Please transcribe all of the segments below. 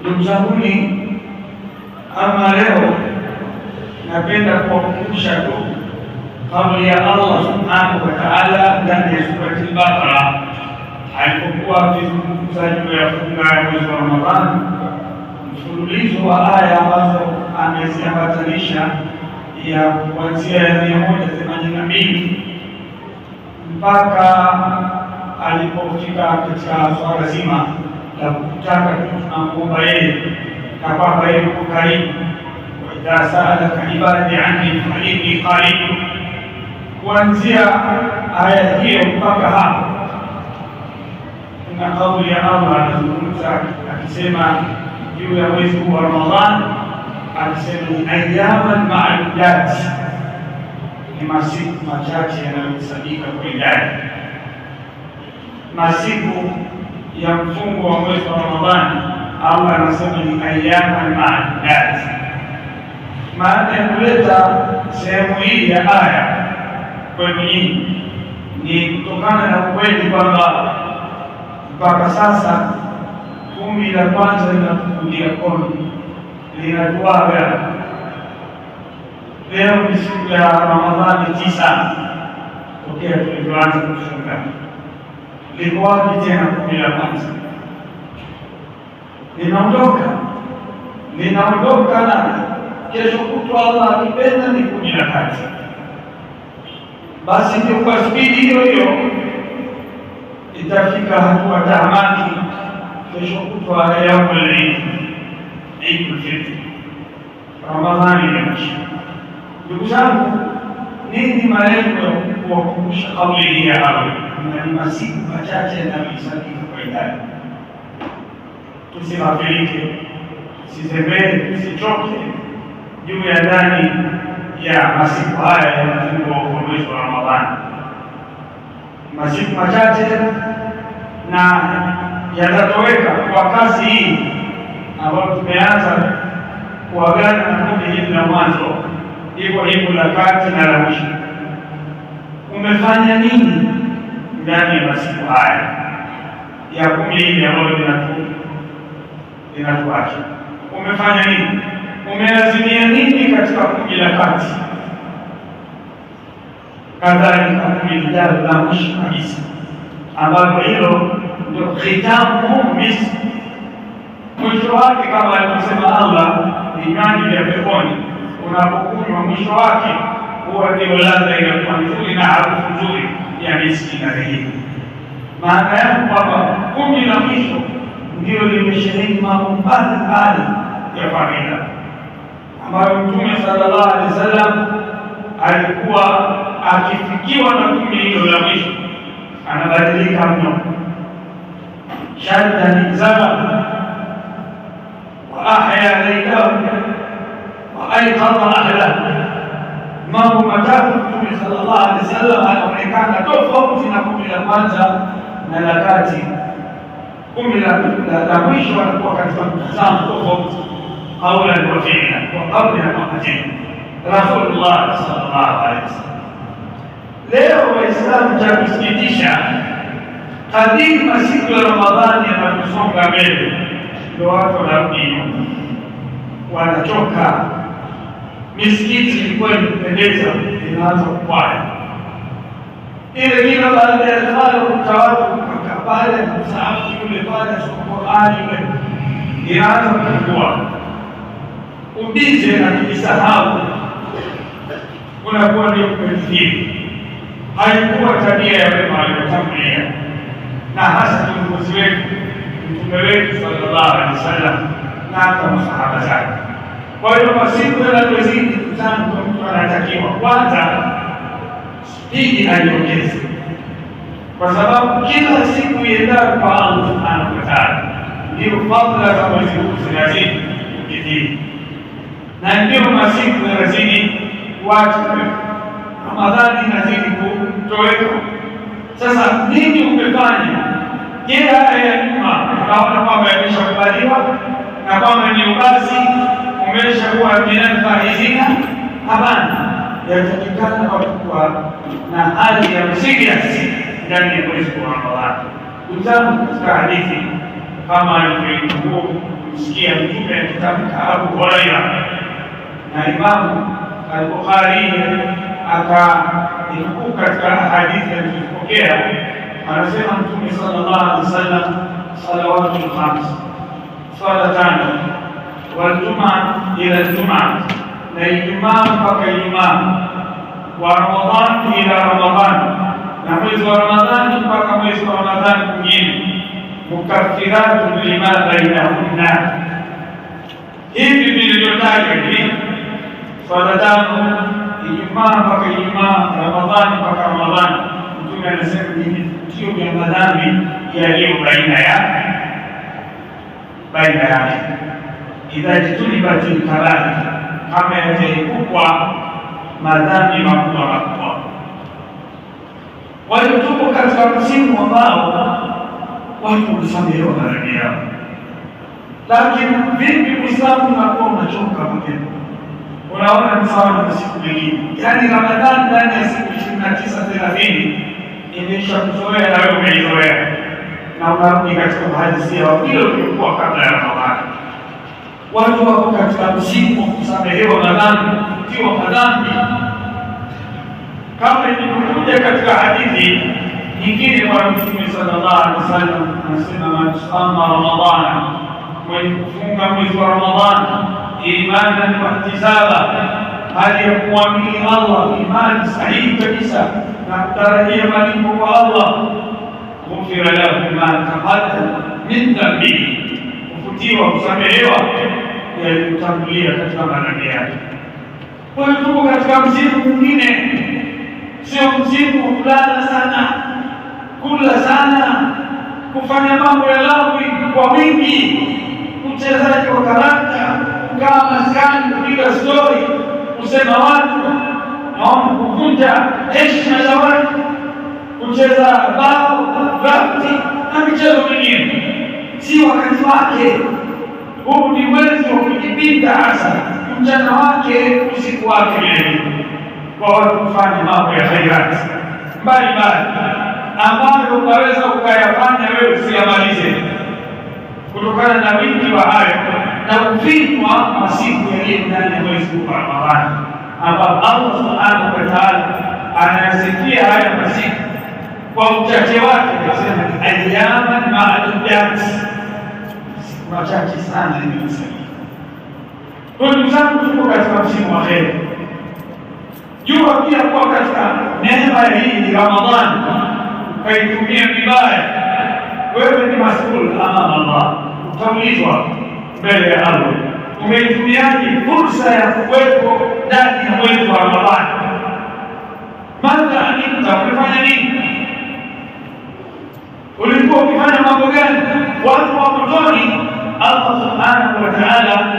Ndugu zanguni, ama leo napenda kuwakumbusha tu kauli ya Allah subhanahu wa ta'ala ndani ya surati al-Baqara alipokuwa akizungumza juu ya funga ya mwezi wa Ramadhani, mfululizo wa aya ambazo ameziambatanisha ya kuanzia ya 182 mpaka alipofika katika swala zima la kutaka tunamuomba yeye na kwamba yeye yuko karibu. Wa idha sa'alaka ibadi anni fa inni qarib. Kuanzia aya hiyo mpaka hapo kuna kauli ya Allah anazungumza akisema juu ya mwezi huu wa Ramadhani, akisema ni ayyaman ma'dudat, ni masiku machache yanayohesabika kwa idadi. Masiku ya mfungo wa mwezi wa Ramadhani Allah anasema ni ayyaman ma'dudat. Maana ya kuleta sehemu hii ya aya kwenu nyinyi ni kutokana na ukweli kwamba mpaka sasa kumi la kwanza linakuja koni linatuaga. Leo ni siku ya Ramadhani 9 tokea tulivyoanza kufunga. Liko wapi tena kumi la kwanza? Linaondoka na kesho kutwa Allah akipenda ni kumi la kati. Basi ndio kwa spidi hiyo hiyo itafika hatua tamati kesho kutwa yaumul Eid, Eidul Fitr, Ramadhani imeisha. Ndugu zangu, nini malengo ya kuwakumbusha kauli hii ya Allah? Ni masiku machache yanayohesabika kwa idadi. Tusighafilike, tusizembee, tusichoke juu ya ndani ya masiku haya ya mfungo wa mwezi wa Ramadhani. Masiku machache na yatatoweka kwa kasi hii ambayo tumeanza kuagana na kundi hili la mwanzo, hivyo la kati na la mwisho. Umefanya nini ndani ya masiku haya ya kumi hili ambayo linatuacha? Umefanya nini? Umeazimia nini katika kumi la kati? Kadhalika kumi lijalo la mwisho kabisa, ambapo hilo ndio khitamu misi, mwisho wake kama alivyosema Allah, vinywaji vya peponi unapokunywa mwisho wake huwa ndio ladha inakuwa nzuri na harufu nzuri ya miski na rehini. Maana yake kwamba kumi la mwisho ndio limesheheni mambo mbalimbali ya familia ambayo Mtume sallallahu alaihi wasallam alikuwa akifikiwa na kumi hilo la mwisho anabadilika mno. Shadda nizama wa ahya laylahu wa ayqadha ahlahu. Mambo matatu Mtume sallallahu alaihi wasallam anaonekana tofauti na kumi la kwanza na la kati. Kumi la mwisho anakuwa katika mtazamo tofauti, qawlan wa fi'lan wa qawlan wa matendo. Rasulullah sallallahu alaihi wasallam. Leo Waislamu, cha kusikitisha, kadiri masiku ya Ramadhani yanaposonga mbele ndio watu wanarudi nyuma, wanachoka. Misikiti ilikuwa imependeza, inaanza kupaya ile kila baada ya swala utawatu pale msaafu yule pale Qur'ani yule inaanza kukua ubize na kujisahau, unakuwa ndio kufikiri. Haikuwa tabia ya wema waliotangulia, na hasa viongozi wetu, Mtume wetu sallallahu alaihi wasallam na hata masahaba zake. Kwa hiyo masiku yanapozidi sana, mtu anatakiwa kwanza spidi aiongeze, kwa sababu kila siku iendayo kwa Allah subhanahu wa ta'ala ndio fadhila za mwezi huu zinazidi kukithiri, na ndio masiku yanazidi watu, Ramadhani inazidi kutoweka. Sasa nini umefanya? Je, haya ya nyuma unaona kwamba yameshakubaliwa na kwamba ni ubasi umeshakuwa minalfaizina? Hapana, yatakikana watukuwa na hali ya serious ndani ya mwezi wa Ramadhani. Utamu katika hadithi kama alivyoikuwa kusikia Mtume akitamka Abu Huraira, na Imamu al-Bukhari akainukuu katika hadithi alizopokea, anasema Mtume sallallahu alaihi wasallam, salawatul khams, swala tano, wal jumaa ila jumaa, na Ijumaa mpaka Ijumaa, wa Ramadhan ila Ramadhan, na mwezi wa Ramadhani mpaka mwezi wa Ramadhani mwingine, mukaffiratun lima bainahunna. Hivi vilivyotajwa hivi, swala tano, Ijumaa mpaka Ijumaa, Ramadhani mpaka Ramadhani, Mtume anasema ni vivutio vya madhambi yaliyo baina yake. Idha jitunibatil kabair, kama yataepukwa madhambi makubwa. Kwa hiyo tuko katika msimu ambao watu husamehewa madhambi yao, lakini vipi Muislamu unakuwa unachoka mapema? Unaona ni sawa na siku nyingine, yaani Ramadhani ndani ya siku 29-30 imesha kuzoea na wewe umeizoea, na unarudi katika uhalisia wa vile ulivyokuwa kabla ya Ramadhani. Watu wako katika msimu wa kusamehewa madhambi, kutiwa madhambi, kama ilivyokuja katika hadithi nyingine. Bwana Mtume sallallahu alaihi wasallam anasema, man sama Ramadhana, mwenye kufunga mwezi wa Ramadhani imanan wa ihtisaba, hali ya kuamini Allah, imani sahihi kabisa na kutarajia malipo kwa Allah, ghufira lahu ma taqaddama min dhanbihi, kufutiwa, kusamehewa yaliyotangulia katika madhambi yake. Kwa hiyo tuko katika msimu mwingine, sio msimu wa kulala sana, kula sana, kufanya mambo ya lawi kwa wingi, uchezaji wa karata, kukaa maskani, kupiga stori, kusema watu, naona kuvunja heshima za watu, kucheza bao, drafti na michezo mingine. Si wakati wake. Huu ni mwezi wa kujipinda, hasa mchana wake, usiku wake vile, kwa watu kufanya mambo ya khairati mbalimbali ambayo unaweza ukayafanya wewe usiyamalize, kutokana na wingi wa hayo na kufinywa masiku yaliyo ndani ya mwezi wa Ramadhani, ambapo Allah subhanahu wa ta'ala anayasifia haya masiku kwa uchache wake, akasema ayyaman ma'dudat, siku machache sana imesalia. Kwa ndugu zangu, tuko katika msimu wa kheri. Jua pia kuwa katika neema hii Ramadhani ukaitumia vibaya, wewe ni mas'ul amama Allah, utaulizwa mbele ya Allah, umeitumiaje fursa ya kuwepo ndani ya mwezi wa Ramadhani? Madha anita, umefanya nini? Ulikuwa ukifanya mambo gani? Watu wa motoni, Allah subhanahu wa ta'ala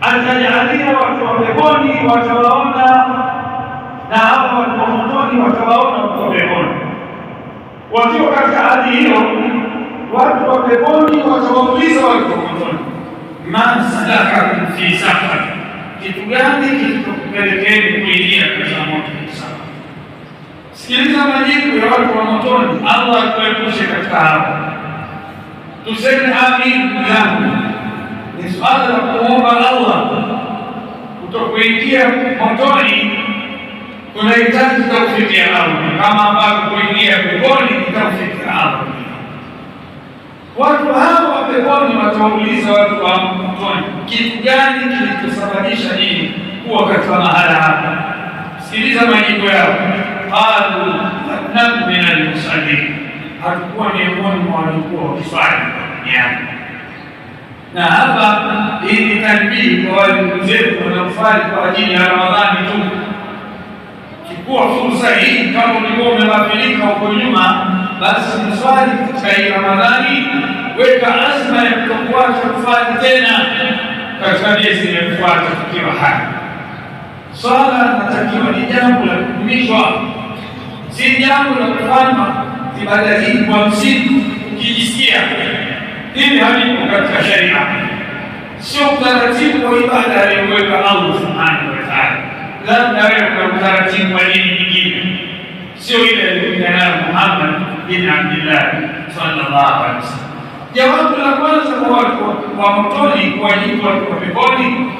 atajalia watu wa peponi watawaona, na hao watu wa motoni watawaona watu wa peponi. Wakiwa katika hali hiyo, watu wa peponi watawauliza watu wa motoni, man salakakum fi saqar, kitu gani kilikupelekeni kuingia katika moto wa saqar? Sikiliza majibu ya watu wa motoni. Allah atuepushe katika hapo. Tuseme amin. Yangu ni swala la kuomba Allah kutokuingia motoni. Tunahitaji taufiki ya Allah, kama ambavyo kuingia peponi ni taufiki ya Allah. Watu hao wa peponi watauliza watu wa motoni, kitu gani kilichosababisha nyinyi kuwa katika mahala hapa? Sikiliza majibu yao. Qalu lam naku min al-musallin, hatukuwa miongoni mwa waliokuwa wakiswali duniani. Na hapa hii ni tanbihi kwa wale ndugu zetu wanaoswali kwa ajili ya Ramadhani tu. Chukua fursa hii, kama ulikuwa umeghafilika huko nyuma, basi mswali katika hii Ramadhani, weka azma ya kutokuacha kuswali tena katika miezi inayofuata tukiwa hai. Swala natakiwa ni jambo la kudumishwa, si jambo la kufanya ibada hii kwa msimu ukijisikia. Hili halipo katika sharia, sio utaratibu wa ibada aliyoweka Allah subhanahu wa ta'ala. Labda wewe una utaratibu wa dini nyingine, sio ile aliyokuja nayo Muhammad bin Abdullah sallallahu alaihi wasallam. Jawabu la kwanza kwa watu wa motoni kuwajibu watu wa peponi.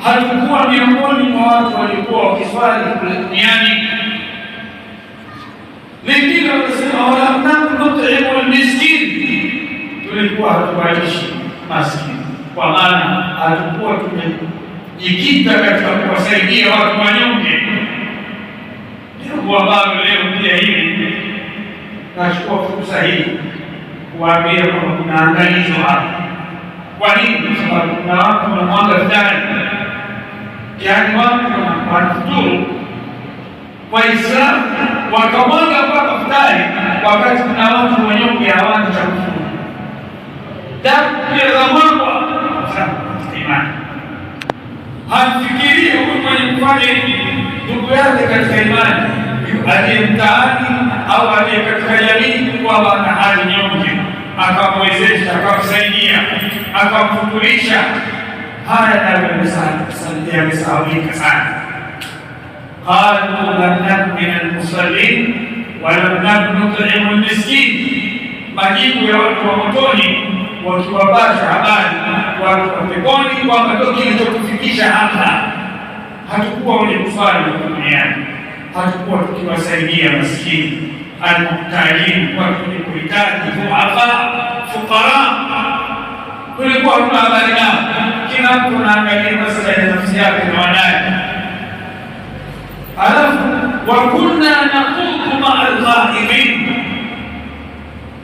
Hatukuwa miongoni mwa watu walikuwa wakiswali kule duniani. Wengine wakasema walam naku nut'imu al-miskin, tulikuwa hatuwalishi maskini, kwa maana hatukuwa tumejikita katika kuwasaidia watu wanyonge. Jambo ambalo leo pia hili nachukua fursa hii kuwaambia kwamba kuna angalizo hapa. Kwa nini? Kwa sababu kuna watu wanamwaga futari, yaani watu wanafuturu Waislamu wakamwaga mpaka futari, wakati kuna watu wanyonge hawana cha kufanya. Damu pia za mwangwa imani. Hamfikirie huyu mwenye kufanya hivi ndugu yake katika imani, aliye mtaani au aliye katika jamii, kwamba ana hali nyonge, akamwezesha, akamsaidia, akamfuturisha. Haya ndio yamesahaulika sana. Qalu lam naku min almusallin wa lam naku nut'imu almiskin, majibu ya watu wa motoni wakiwapasha habari watu wa peponi kwamba ndio kilichotufikisha hapa. Hatukuwa wenye kuswali duniani, hatukuwa tukiwasaidia maskini, almuhtajin, watu wenye kuhitaji, dhuafa, fukara, tulikuwa tuna habari nao. Kila mtu anaangalia maslahi ya nafsi yake na wanaye. Alafu wa kunna naqudu maa al-ghaibin,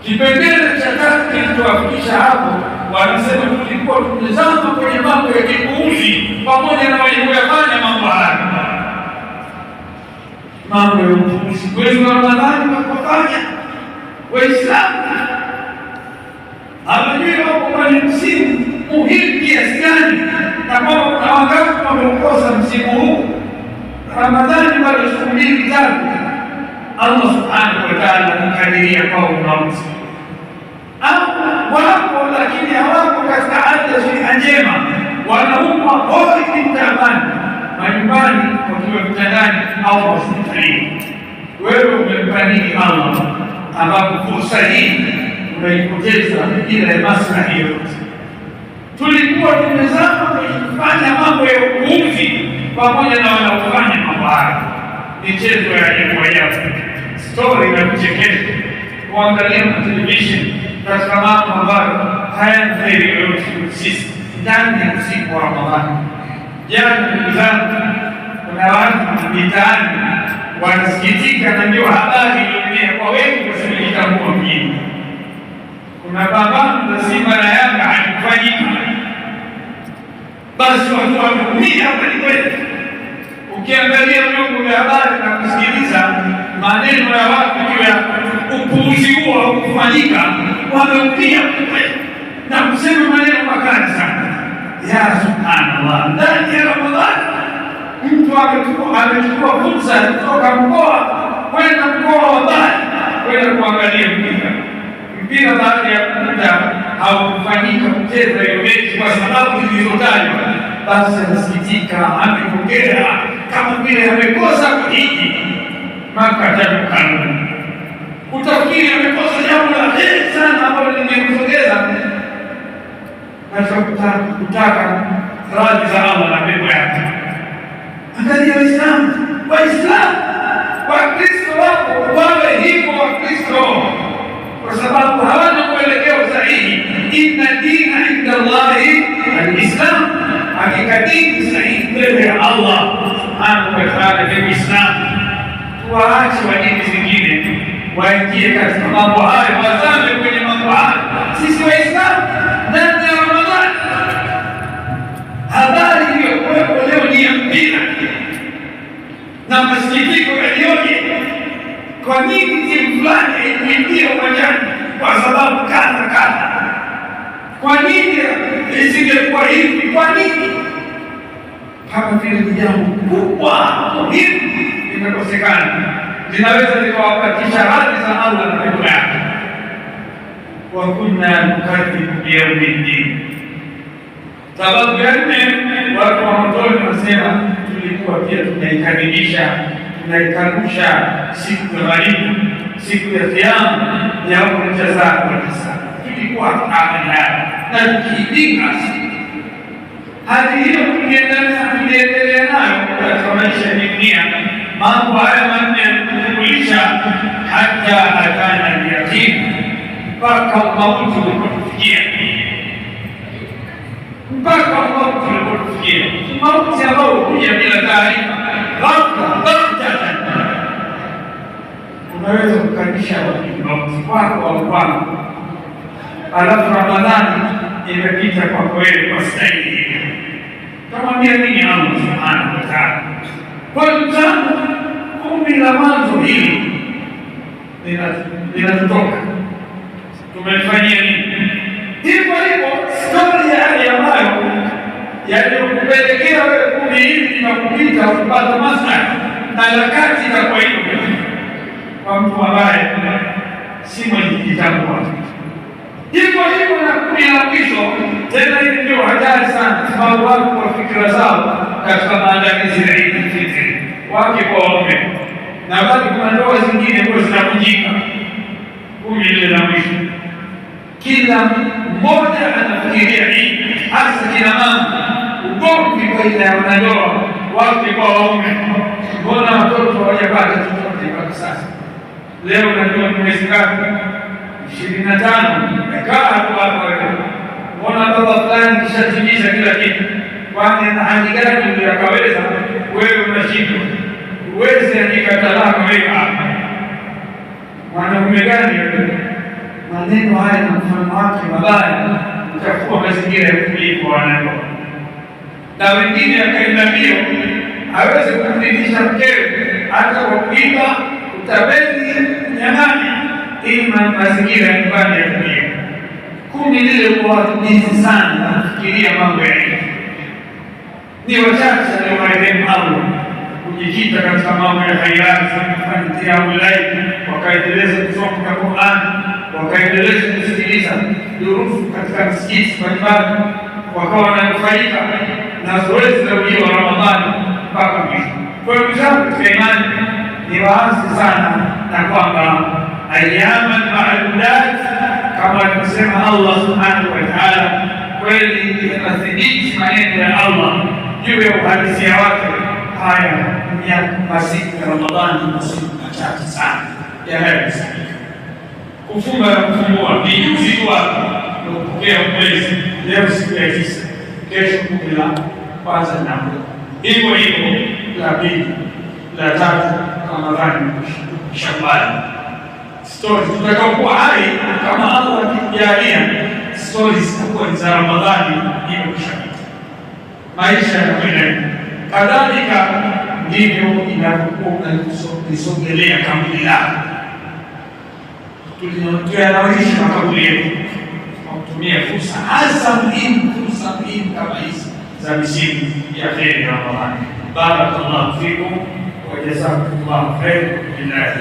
kipengele cha tatu kilichowafikisha hapo, wanasema tulikuwa tumezama kwenye mambo ya kipuuzi pamoja na wenye kuyafanya mambo haya, mambo ya upuuzi. Mwezi wa Ramadhani wakafanya Waislamu hawajui wako kwenye msimu muhimu kiasi gani, na kwamba kuna wangapi wameukosa msimu huu. Ramadhani bado siku mbili tatu, Allah subhanahu wa ta'ala anakadiria kwao unauzi wapo, lakini hawako katika hali ya siha njema, wanaumwa hoi kimtabani majumbani, wakiwa vitandani au hospitalini. Wewe umempa nini Allah ambapo fursa hii unaipoteza bila ya maslahi yoyote? Tulikuwa tumezama kwenye kufanya mambo ya upuuzi pamoja na wanaofanya mambo haya, michezo ya ajabu, stori na kuchekesha, kuangalia na television katika mambo ambayo hayana kheri yoyote sisi ndani ya usiku wa Ramadhani. Jana ndugu zangu, kuna watu mitaani wanasikitika, na ndio habari iliyoenea kwa wengi wasioitambua mjini. Kuna pambano za Simba na Yanga halikufanyika, basi watu wameumia kwelikweli. Ukiangalia vyombo vya habari na kusikiliza maneno ya watu juu ya upuuzi huo haukufanyika, wameumia kwelikweli na kusema maneno makali sana. Ya subhanallah, ndani ya Ramadhani mtu amechukua fursa kutoka mkoa kwenda mkoa wa mbali kwenda kuangalia mpira. Baada ya muda haukufanyika kucheza hiyo mechi kwa sababu zilizotajwa, basi anasikitika, amepokea kama vile amekosa kuhiji Maka Tanzania. Utafikiri amekosa jambo la heri sana ambalo lingemsogeza katika kutaka radhi za Allah na pepo yake. Angalia Waislamu, Wakristo wako wawe hivyo Wakristo, kwa sababu hawana mwelekeo sahihi. Inna dina inda Allahi al-Islam, hakika dini sahihi mbele ya Allah subhanahu wa ta'ala ni Uislamu. Tuwaache wa dini zingine waingie katika mambo hayo, wazame kwenye mambo hayo. Sisi Waislamu ndani ya Ramadhani, habari iliyokuwepo leo ni ya mpira na masikitiko yaliyoje. Kwa nini timu fulani haikuingia uwanjani? Kwa sababu kadha. Kwa nini isingekuwa hivi? Kwa nini? Kama vile ni jambo kubwa muhimu limekosekana, linaweza likawapatisha radhi za Allah na pepo yake. Wa kunna nukadhibu biyaumiddin. Sababu ya nne, watu wa motoni wanasema tulikuwa pia tunaikanusha siku ya gharibu, siku ya Kiyama, yaumul jazaa wal hisab. Tulikuwa waamana na kuipinga hali hiyo, tuliendelea nayo katika maisha ya dunia. Mambo haya manne yanatukulisha hata atana yatim, mpaka mauti ulipotufikia, mauti ambao huja bila taarifa, ghafla. Unaweza kukaribisha mauti wako au kwangu, alafu Ramadhani imepita kwa kweli kwa staili tamwambia nini Allah subhanahu wa ta'ala. Kwa mfano 10 la mwanzo hili linatutoka, tumefanyia nini? Hivyo stori ya hali ambayo yaliyokupelekea wewe 10 hivi linakupita kupata maslahi na harakati itakuwa hivyo kwa mtu ambaye si mwenye kujitambua. Hivyo na 10 la mwisho tena, hili ndio hatari sana, sababu watu kwa fikra zao katika maandalizi ya Eid al-Fitr wake kwa waume, na bado kuna ndoa zingine kwa zinavunjika. 10 lile la mwisho, kila mmoja anafikiria Eid, hasa kina mama, ugomvi baina ya wanandoa wake kwa waume. Mbona watoto hawajapata chochote mpaka sasa? Leo najua ni mwezi ngapi? 25. Mekaa hapa wewe, mbona baba fulani kishatimiza kila kitu? Kwani ana hali gani ndio akaweza wewe unashindwa? Uweze andika talaka wewe hapa, mwanaume gani wewe? Maneno haya na mfano wake mabaya utakuwa mazingira ya kulipo wanandoa, na wengine akaenda mbio hawezi kumridhisha mkewe hata kwa kuiba, utabeli, nyang'ani, ili mazingira ya nyumbani ya kulia. 10 lile kwa watu jinsi sana kufikiria mambo ya Eid. Ni wachache ndio marehemu Allah kujikita katika mambo ya khairati, kufanya qiyamul layl, wakaendeleza kusoma Qur'an, wakaendeleza kusikiliza durusu katika msikiti mbalimbali, wakawa wananufaika na zoezi la ujio wa Ramadhani mpaka mwisho. Kwa hiyo zangu katika imani ni waasi sana na kwamba ayyaman ma'dudat, kama alivyosema Allah subhanahu wa ta'ala, kweli inathibiti maneno ya Allah juu ya uhalisia wake. Haya ni masiku ya Ramadhani, masiku machache sana yanayosalia. Kufunga na kufungua ni juzi tu hapo kupokea mwezi, leo siku ya 9, kesho 10 la kwanza na hivyo la pili la tatu Ramadhani Shawwal. Stories tutakapokuwa hai kama Allah akijalia, stories zitakuwa za Ramadhani hiyo kushapita, maisha yanakwenda kadhalika. Ndivyo inapokuwa tunasogelea kaburi lako, tunayanawisha makaburi yetu kwa kutumia fursa hasa muhimu, fursa muhimu kama hizi za misimu ya kheri ya Ramadhani. Barakallahu fikum wa jazakumullahu khairan. Billahi